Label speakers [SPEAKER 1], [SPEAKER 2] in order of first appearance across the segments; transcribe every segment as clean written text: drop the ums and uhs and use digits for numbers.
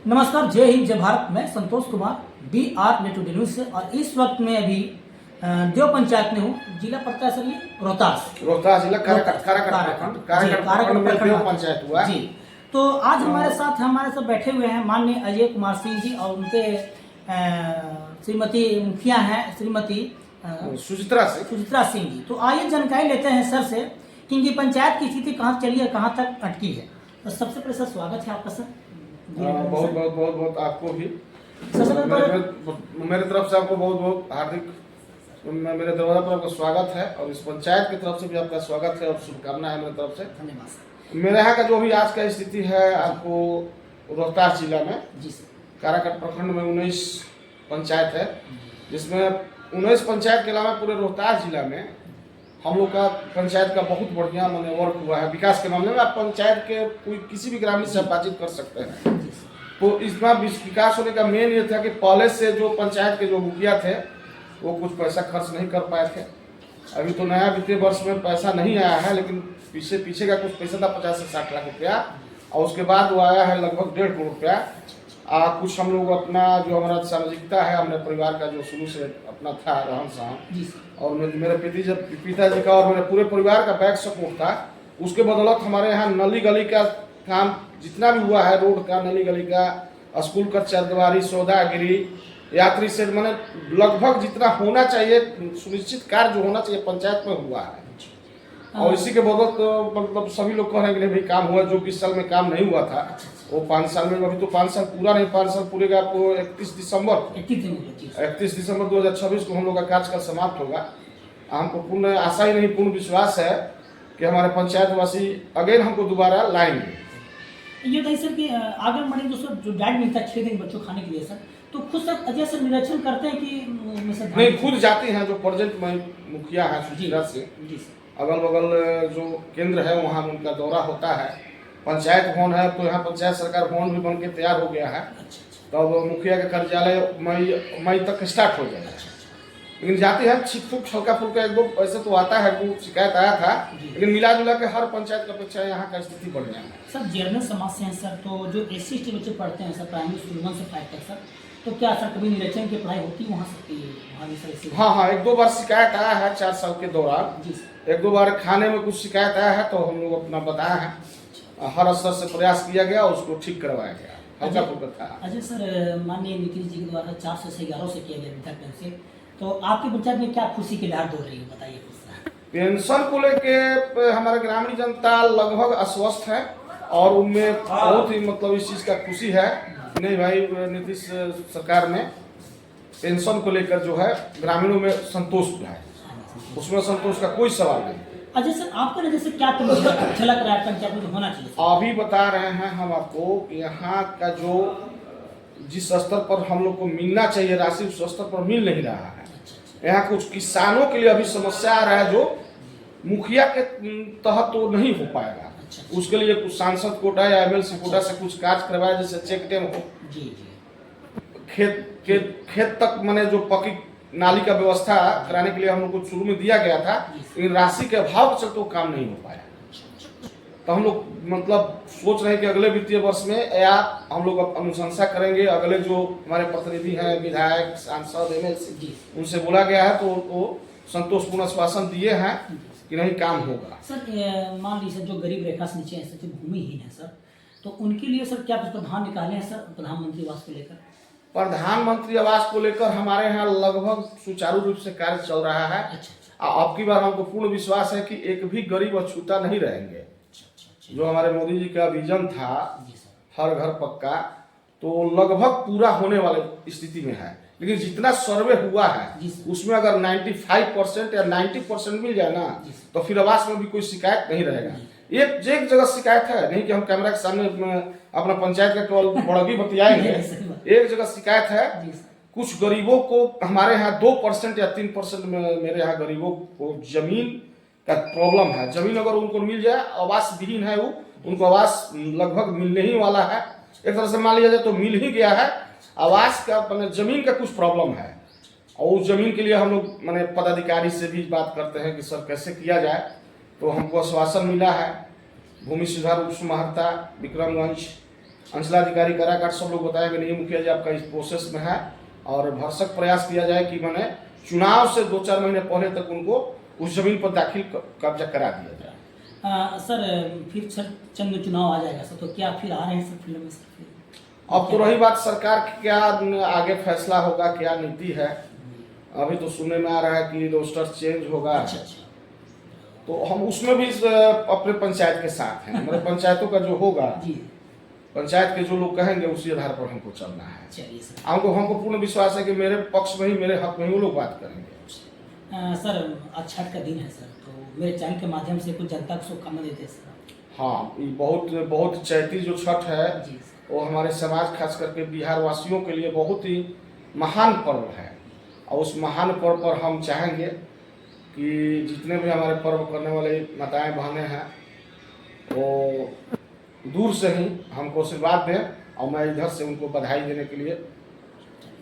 [SPEAKER 1] नमस्कार, जय हिंद, जय भारत। मैं Santosh Kumar, BR network news से। और इस वक्त मैं अभी देव पंचायत में हूँ। जिला पड़ता है सर ये
[SPEAKER 2] रोहतास जिला काराकाट में देव पंचायत हुआ
[SPEAKER 1] जी। तो आज हमारे साथ बैठे हुए हैं माननीय अजय कुमार सिंह जी और उनके श्रीमती मुखिया हैं श्रीमती
[SPEAKER 2] सुचित्रा
[SPEAKER 1] सिंह जी। तो आइए जानकारी लेते हैं सर से कि इनकी पंचायत की स्थिति कहाँ चली है, कहाँ तक अटकी है। तो सबसे पहले सर स्वागत है आपका सर।
[SPEAKER 2] बहुत आपको भी मेरे तरफ से आपको बहुत हार्दिक मेरे दरवाजा पर आपका स्वागत है और इस पंचायत की तरफ से भी आपका स्वागत है और शुभकामना है मेरी तरफ से।
[SPEAKER 1] धन्यवाद।
[SPEAKER 2] मेरे यहाँ का जो भी आज का स्थिति है आपको रोहतास जिला में काराकाट प्रखंड में 19 पंचायत है, जिसमें 19 पंचायत के अलावा पूरे रोहतास जिला में हम लोग का पंचायत का बहुत बढ़िया मैंने वर्क हुआ है। विकास के मामले में आप पंचायत के कोई किसी भी ग्रामीण से बातचीत कर सकते हैं। तो इसमें विकास होने का मेन ये था कि पहले से जो पंचायत के जो मुखिया थे वो कुछ पैसा खर्च नहीं कर पाए थे। अभी तो नया वित्तीय वर्ष में पैसा नहीं आया है, लेकिन पीछे का कुछ पैसा था 50 से 60 लाख रुपया, और उसके बाद वो आया है लगभग 1.5 करोड़ रुपया। कुछ हम लोग अपना जो हमारा सामाजिकता है, हमने परिवार का जो शुरू से अपना था रहन सहन, और मेरे पिताजी का और मेरे पूरे परिवार का बैक सपोर्ट था, उसके बदौलत हमारे यहाँ नली गली का काम जितना भी हुआ है, रोड का, नली गली का, स्कूल का चरदीवारी, सौदागिरी, यात्री से मैंने लगभग जितना होना चाहिए सुनिश्चित कार्य जो होना चाहिए पंचायत में हुआ है। और इसी के बदौलत मतलब सभी लोग कह रहे हैं कि भाई काम हुआ। जो 20 साल में काम नहीं हुआ था वो 5 साल में, अभी तो 5 साल पूरा नहीं, 5 साल पूरेगा आपको 31 दिसंबर 2026 को हम लोग का कार्यकाल समाप्त होगा। हमको पूर्ण आशा ही नहीं, पूर्ण विश्वास है कि हमारे पंचायतवासी अगेन हमको दोबारा लाएंगे।
[SPEAKER 1] ये बताइए सर कि आगे बढ़ेंगे दोस्तों, जो डाइट मिलता है 6 दिन बच्चों खाने के लिए सर, तो खुद सर अजय सर निरीक्षण करते हैं कि
[SPEAKER 2] नहीं, खुद जाते हैं। जो प्रेजेंट मुखिया है सुचित्रा से, अगल बगल जो केंद्र है वहाँ उनका दौरा होता है। पंचायत भवन है तो यहाँ पंचायत सरकार भवन भी बन के तैयार हो गया है। तब मुखिया का कार्यालय मई तक स्टार्ट हो जाएगा। लेकिन जाते हैं छिटफुट हल्का फुल्का एक दो ऐसे तो आता है, वो शिकायत आया था, लेकिन मिला जुला के हर पंचायत का अपेक्षा यहाँ का स्थिति बढ़िया है।
[SPEAKER 1] सर जर्नल समाज से हैं सर, तो जो SC बच्चे पढ़ते हैं सर प्राइमरी स्कूल 1 से 5 तक सर, तो क्या सर कभी निरीक्षण की पढ़ाई होती है वहाँ सकती है?
[SPEAKER 2] हाँ, 1-2 बार शिकायत आया है 4 साल के दौरान। 1-2 बार खाने में कुछ शिकायत आया है तो हम लोग अपना बताया है, हर स्तर से प्रयास किया गया, उसको ठीक करवाया गया।
[SPEAKER 1] अजय सर, माननीय नीतीश जी के द्वारा 400 से 1100 से किया गया वृद्धा पेंशन, तो आपकी पंचायत में क्या खुशी की लहर दौड़ रही है, बताइए।
[SPEAKER 2] पेंशन को लेके हमारे ग्रामीण जनता लगभग आश्वस्त है और उनमें बहुत ही मतलब इस चीज का खुशी है। नहीं भाई, नीतीश सरकार में पेंशन को लेकर जो है ग्रामीणों में संतोष है, उसमें संतोष का कोई सवाल नहीं।
[SPEAKER 1] अजय सर, आपका नजर से क्या झलक रहा है पंचायत में होना चाहिए?
[SPEAKER 2] अभी बता रहे हैं हम आपको, यहाँ का जो जिस स्तर पर हम लोग को मिलना चाहिए राशि, उस स्तर पर मिल नहीं रहा है। यहाँ कुछ किसानों के लिए अभी समस्या आ रहा है, जो मुखिया के तहत तो नहीं हो पाएगा। उसके लिए कुछ सांसद कोटा या MLC कोटा से कुछ कार्य करवाया, जैसे चेक डैम हो, खेत तक मैंने जो पक्की नाली का व्यवस्था कराने के लिए हम लोग को शुरू में दिया गया था, लेकिन राशि के अभाव से तो काम नहीं हो पाया। तो हम लोग मतलब सोच रहे हैं कि अगले वित्तीय वर्ष में या हम लोग अनुशंसा करेंगे, अगले जो हमारे प्रतिनिधि हैं, विधायक, सांसद, MLC, उनसे बोला गया है तो वो संतोषपूर्ण आश्वासन दिए हैं कि नहीं काम होगा।
[SPEAKER 1] सर मान लीजिए जो गरीब रेखा से नीचे है, भूमिहीन है सर, तो उनके लिए सर क्या प्रावधान निकाले हैं सर प्रधानमंत्री आवास को लेकर?
[SPEAKER 2] प्रधानमंत्री आवास को लेकर हमारे यहाँ लगभग सुचारू रूप से कार्य चल रहा है। अब की बार हमको पूर्ण विश्वास है कि एक भी गरीब अछूता नहीं रहेंगे। जो हमारे मोदी जी का विजन था हर घर पक्का, तो लगभग पूरा होने वाले स्थिति में है। लेकिन जितना सर्वे हुआ है उसमें अगर 95% या 90% मिल जाए ना, तो फिर आवास में भी कोई शिकायत नहीं रहेगा। एक जगह शिकायत है, नहीं कि हम कैमरा के सामने अपना पंचायत का केवल बड़गी बतियाएंगे। एक जगह शिकायत है, कुछ गरीबों को हमारे यहाँ 2% या 3% में मेरे यहाँ गरीबों को जमीन का प्रॉब्लम है। जमीन अगर उनको मिल जाए, आवास विहीन है वो, उनको आवास लगभग मिलने ही वाला है। एक तरह से मान लिया जाए तो मिल ही गया है। आवास का मैंने जमीन का कुछ प्रॉब्लम है, और उस जमीन के लिए हम लोग मैंने पदाधिकारी से भी बात करते हैं कि सर कैसे किया जाए। तो हमको आश्वासन मिला है, भूमि सुधार उप समाहर्ता विक्रमगंज अंचलाधिकारी काराकाट सब लोग बताएंगे नहीं मुखिया जी आपका इस प्रोसेस में है, और भरसक प्रयास किया जाए कि मैंने चुनाव से 2-4 महीने पहले तक उनको उस जमीन पर दाखिल कब्जा करा दिया जाए।
[SPEAKER 1] सर फिर सर चंद चुनाव आ जाएगा सर, तो क्या फिर आ रहे हैं सर फील्ड में सर फिर?
[SPEAKER 2] अब तो रही बात सरकार की क्या आगे फैसला होगा, क्या नीति है। अभी तो सुनने में आ रहा है कि रोस्टर चेंज होगा।
[SPEAKER 1] अच्छा।
[SPEAKER 2] तो हम उसमें भी अपने पंचायत के साथ हैं। हमारे पंचायतों का जो होगा,
[SPEAKER 1] जी
[SPEAKER 2] पंचायत के जो लोग कहेंगे उसी आधार पर हमको चलना है।
[SPEAKER 1] चलिए सर।
[SPEAKER 2] हमको पूर्ण विश्वास है कि मेरे पक्ष में ही, मेरे हक में ही वो लोग बात करेंगे।
[SPEAKER 1] सर आज छठ का दिन है सर, तो मेरे चैनल के माध्यम से कुछ जनता को शुभकामना देते हैं सर।
[SPEAKER 2] हाँ, ये बहुत चैती जो छठ है
[SPEAKER 1] जी
[SPEAKER 2] वो हमारे समाज खास करके बिहार वासियों के लिए बहुत ही महान पर्व है। और उस महान पर्व पर हम चाहेंगे कि जितने भी हमारे पर्व करने वाले माताएं बहनें हैं वो दूर से ही हमको आशीर्वाद दें, और मैं इधर से उनको बधाई देने के लिए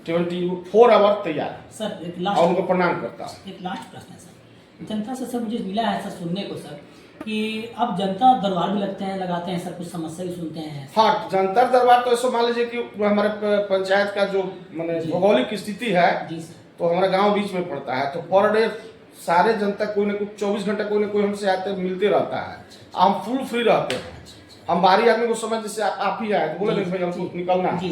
[SPEAKER 2] 24 आवर तैयार
[SPEAKER 1] सर। एक
[SPEAKER 2] और
[SPEAKER 1] लास्ट
[SPEAKER 2] उनको प्रणाम करता हूँ।
[SPEAKER 1] एक लास्ट प्रश्न है सर, जनता से सर मुझे मिला है सर सुनने को सर कि अब जनता दरबार भी लगाते हैं सर, कुछ समस्या भी सुनते हैं।
[SPEAKER 2] हाँ, जनता दरबार तो ऐसा मान लीजिए कि हमारे पंचायत का जो माने भौगोलिक स्थिति है
[SPEAKER 1] जी सर,
[SPEAKER 2] तो हमारा गांव बीच में पड़ता है, तो पर डे सारे जनता कोई ना कोई 24 घंटे कोई ना कोई हमसे आते मिलते रहता है। हम फुल फ्री रहते हैं। हम बाहरी आदमी को समय जैसे आप ही आए तो बोले नहीं भाई हमको निकलना है,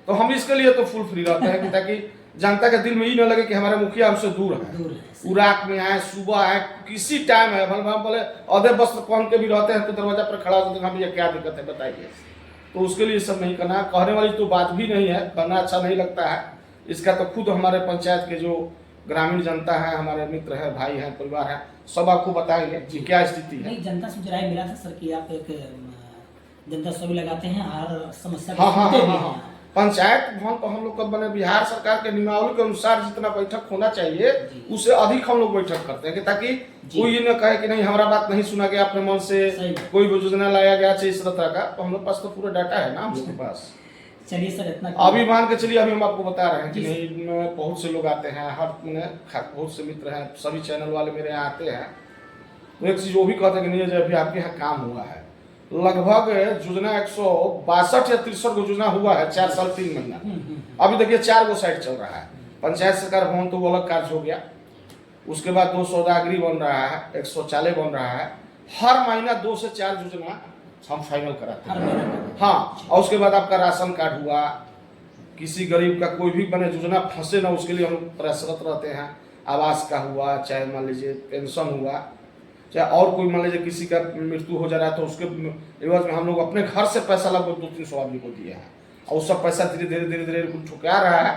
[SPEAKER 2] तो हम इसके लिए तो फुल फ्री रहते हैं कि ताकि जनता के दिल में ये न लगे कि हमारे मुखिया हमसे दूर है। वो रात में आए, सुबह आए, किसी टाइम है, हम बोले आधे वस्त्र पहन के भी रहते हैं तो दरवाजा पर खड़ा होते हैं, भैया क्या दिक्कत है बताइए। तो उसके लिए सब नहीं करना, कहने वाली तो बात भी नहीं है, कहना अच्छा नहीं लगता है। इसका तो खुद हमारे पंचायत के जो ग्रामीण जनता है, हमारे मित्र है, भाई है, परिवार है, सब आपको बताएंगे कि क्या स्थिति है।
[SPEAKER 1] नहीं, जनता से राय मिला था सर कि आप एक जनता सभी लगाते हैं हर समस्या।
[SPEAKER 2] हाँ। पंचायत भवन पर हम लोग का बने बिहार सरकार के नियमावली के अनुसार जितना बैठक होना चाहिए उससे अधिक हम लोग बैठक करते हैं कि ताकि कोई ये न कहे कि नहीं हमारा बात नहीं सुना गया, अपने मन से कोई योजना लाया गया चाहिए इस तरह का। तो हम लोग पास तो पूरा डाटा है ना हम लोग के पास।
[SPEAKER 1] चलिए सर, इतना
[SPEAKER 2] अभी मान के चलिए, अभी हम आपको बता रहे हैं कि नहीं बहुत से लोग आते हैं, हर बहुत से मित्र हैं, सभी चैनल वाले मेरे यहाँ आते हैं। तो एक चीज वो भी कहते हैं कि नहीं अभी आपके यहाँ काम हुआ है। लगभग योजना 162 या 63 को योजना हुआ है 4 साल 3 महीना। अभी देखिए 4 गो साइड चल रहा है। पंचायत सरकार भवन तो वो अलग कार्य हो गया, उसके बाद 2 सौदागरी बन रहा है, 1 शौचालय बन रहा है। हर महीना 2 से 4 योजना हम फाइनल कराते हैं। हाँ, और उसके बाद आपका राशन कार्ड हुआ, किसी गरीब का कोई भी बने योजना फंसे ना उसके लिए हम प्रयासरत रहते हैं। आवास का हुआ, चाहे मान लीजिए पेंशन हुआ, चाहे और कोई मान लीजिए किसी का मृत्यु हो जा रहा है तो उसके एवज में हम लोग अपने घर से पैसा लगभग 200-300 आदमी को दिया है। और उस सब पैसा धीरे धीरे कुछ ठुकरा रहा है।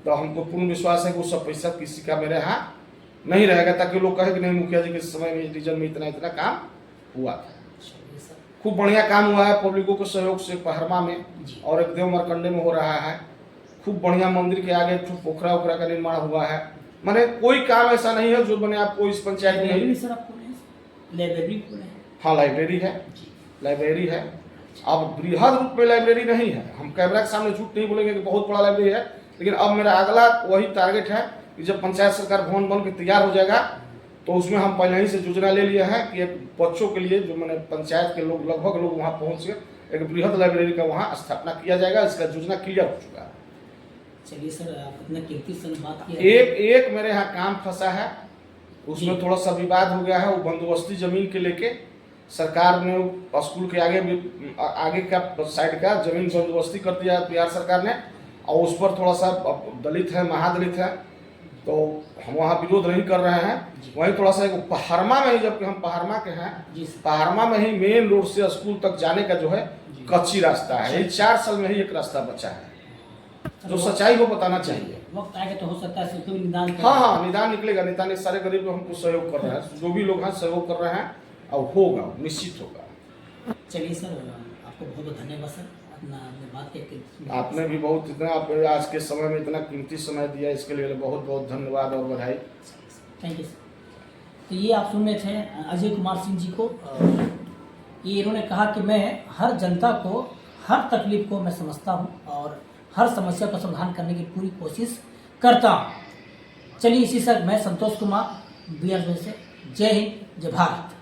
[SPEAKER 2] तो हमको पूर्ण विश्वास है कि वो सब पैसा किसी का मेरे यहाँ नहीं रहेगा, ताकि लोग कहे कि नहीं मुखिया जी के समय में रीजन में इतना काम हुआ था। खूब बढ़िया काम हुआ है पब्लिकों के सहयोग से पहरमा में, और एक देव मरकंडे में हो रहा है। खूब बढ़िया मंदिर के आगे पोखरा उखरा का निर्माण हुआ है। माने कोई काम ऐसा नहीं है जो बने आपको इस पंचायत में। हाँ, लाइब्रेरी है। अब बृहद रूप में लाइब्रेरी नहीं है, हम कैमरा के सामने झूठ नहीं बोलेंगे कि बहुत बड़ा लाइब्रेरी है, लेकिन अब मेरा अगला वही टारगेट है कि जब पंचायत सरकार भवन बन के तैयार हो जाएगा तो उसमें हम पहले ही से योजना ले लिए हैं कि एक बच्चों के लिए जो मैंने पंचायत के लोग लगभग लोग वहाँ पहुँच के एक बृहद लाइब्रेरी का वहाँ स्थापना किया जाएगा। इसका योजना क्लियर हो चुका है।
[SPEAKER 1] चलिए सर, आप इतना कीमती से बात किया।
[SPEAKER 2] एक मेरे यहाँ काम फंसा है, उसमें थोड़ा सा विवाद हो गया है। वो बंदोबस्ती जमीन के लेके सरकार ने स्कूल के आगे का साइड का जमीन बंदोबस्ती कर दिया बिहार सरकार ने, और उस पर थोड़ा सा दलित है, महादलित है, तो हम वहाँ विरोध नहीं कर रहे हैं। वहीं थोड़ा सा पहाड़मा में ही, जबकि हम पहाड़मा के हैं, पहाड़मा में ही मेन रोड से स्कूल तक जाने का जो है कच्ची रास्ता है। ये 4 साल में ही एक रास्ता बचा है, जो सच्चाई को बताना चाहिए।
[SPEAKER 1] वक्त आएगा तो हो सकता है तो निदान।
[SPEAKER 2] हाँ, निदान निकलेगा। निदान सारे गरीब हमको सहयोग कर रहे हैं, जो भी लोग हैं सहयोग कर रहे हैं, और होगा, निश्चित होगा।
[SPEAKER 1] चलिए सर, आपको बहुत बहुत धन्यवाद सर, अपना बात के
[SPEAKER 2] आपने भी बहुत इतना आज के समय में इतना कीमती समय दिया, इसके लिए बहुत बहुत धन्यवाद और बधाई।
[SPEAKER 1] Thank you sir. तो ये आप सुन रहे थे अजय कुमार सिंह जी को। ये इन्होंने कहा कि मैं हर जनता को, हर तकलीफ को मैं समझता हूँ और हर समस्या का समाधान करने की पूरी कोशिश करता हूँ। चलिए इसी सर, मैं संतोष कुमार BR से। जय हिंद, जय भारत।